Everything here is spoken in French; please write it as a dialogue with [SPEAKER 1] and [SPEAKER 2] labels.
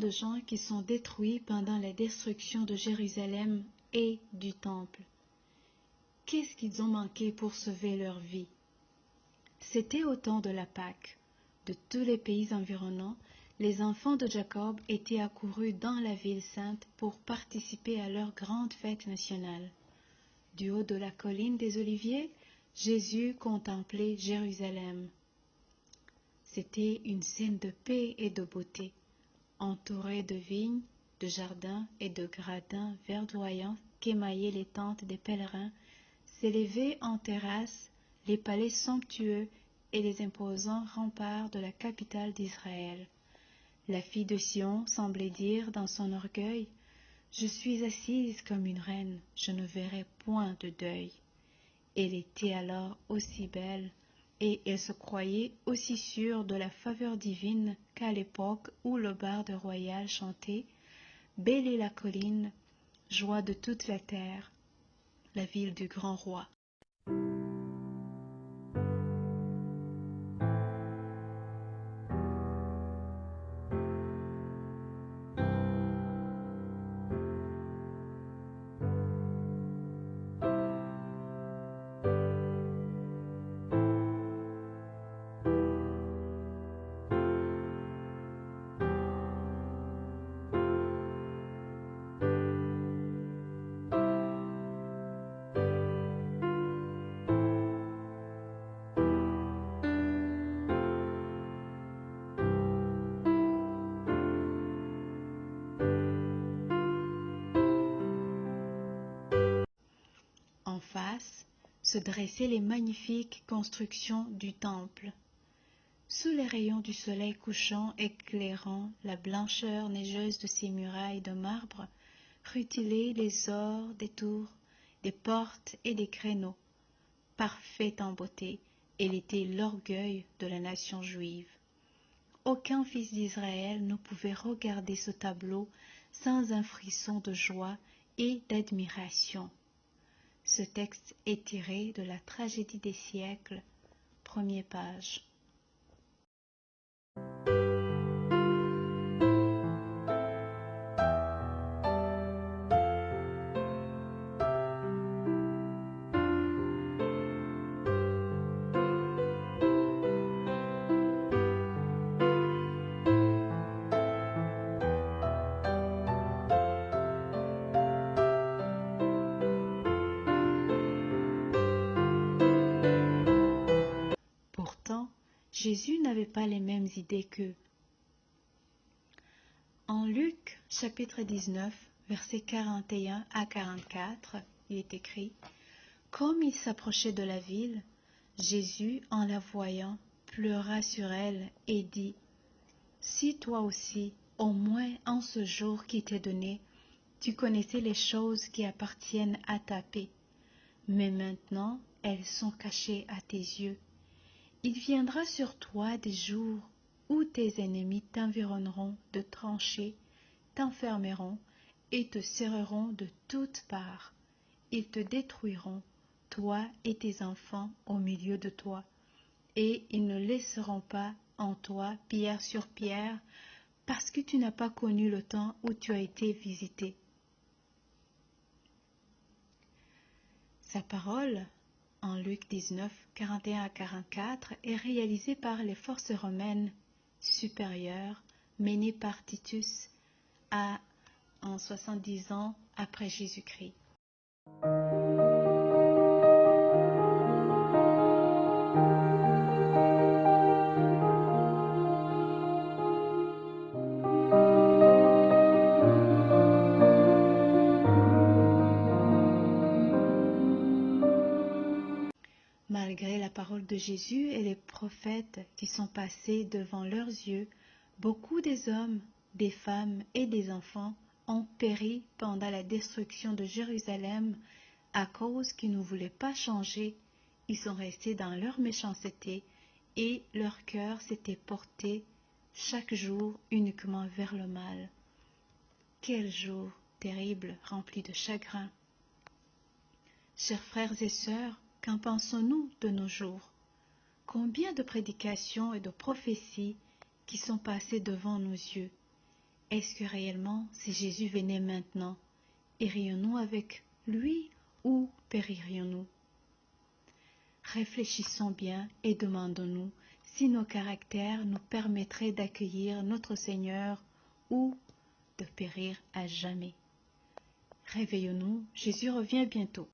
[SPEAKER 1] de gens qui sont détruits pendant la destruction de Jérusalem et du Temple. Qu'est-ce qu'ils ont manqué pour sauver leur vie? C'était au temps de la Pâque. De tous les pays environnants, les enfants de Jacob étaient accourus dans la ville sainte pour participer à leur grande fête nationale. Du haut de la colline des Oliviers, Jésus contemplait Jérusalem. C'était une scène de paix et de beauté, entourée de vignes, de jardins et de gradins verdoyants qu'émaillaient les tentes des pèlerins, s'élevaient en terrasse les palais somptueux et les imposants remparts de la capitale d'Israël. La fille de Sion semblait dire dans son orgueil: « Je suis assise comme une reine, je ne verrai point de deuil. » Elle était alors aussi belle, et elle se croyait aussi sûre de la faveur divine qu'à l'époque où le barde royal chantait: « Belle est la colline, joie de toute la terre, la ville du grand roi. » En face se dressaient les magnifiques constructions du temple. Sous les rayons du soleil couchant éclairant la blancheur neigeuse de ces murailles de marbre, rutilaient les ors des tours, des portes et des créneaux. Parfaite en beauté, elle était l'orgueil de la nation juive. Aucun fils d'Israël ne pouvait regarder ce tableau sans un frisson de joie et d'admiration. Ce texte est tiré de la Tragédie des siècles, première page. Pourtant, Jésus n'avait pas les mêmes idées qu'eux. En Luc, chapitre 19, versets 41 à 44, il est écrit: « Comme il s'approchait de la ville, Jésus, en la voyant, pleura sur elle et dit: « Si toi aussi, au moins en ce jour qui t'est donné, tu connaissais les choses qui appartiennent à ta paix, mais maintenant elles sont cachées à tes yeux. Il viendra sur toi des jours où tes ennemis t'environneront de tranchées, t'enfermeront et te serreront de toutes parts. Ils te détruiront, toi et tes enfants au milieu de toi, et ils ne laisseront pas en toi pierre sur pierre, parce que tu n'as pas connu le temps où tu as été visité. » Sa parole, en Luc 19, 41 à 44, est réalisée par les forces romaines supérieures menées par Titus en 70 ans après Jésus-Christ. Malgré la parole de Jésus et les prophètes qui sont passés devant leurs yeux, beaucoup des hommes, des femmes et des enfants ont péri pendant la destruction de Jérusalem à cause qu'ils ne voulaient pas changer. Ils sont restés dans leur méchanceté et leur cœur s'était porté chaque jour uniquement vers le mal. Quel jour terrible, rempli de chagrin! Chers frères et sœurs, qu'en pensons-nous de nos jours? Combien de prédications et de prophéties qui sont passées devant nos yeux? Est-ce que réellement, si Jésus venait maintenant, irions-nous avec lui ou péririons-nous? Réfléchissons bien et demandons-nous si nos caractères nous permettraient d'accueillir notre Seigneur ou de périr à jamais. Réveillons-nous, Jésus revient bientôt.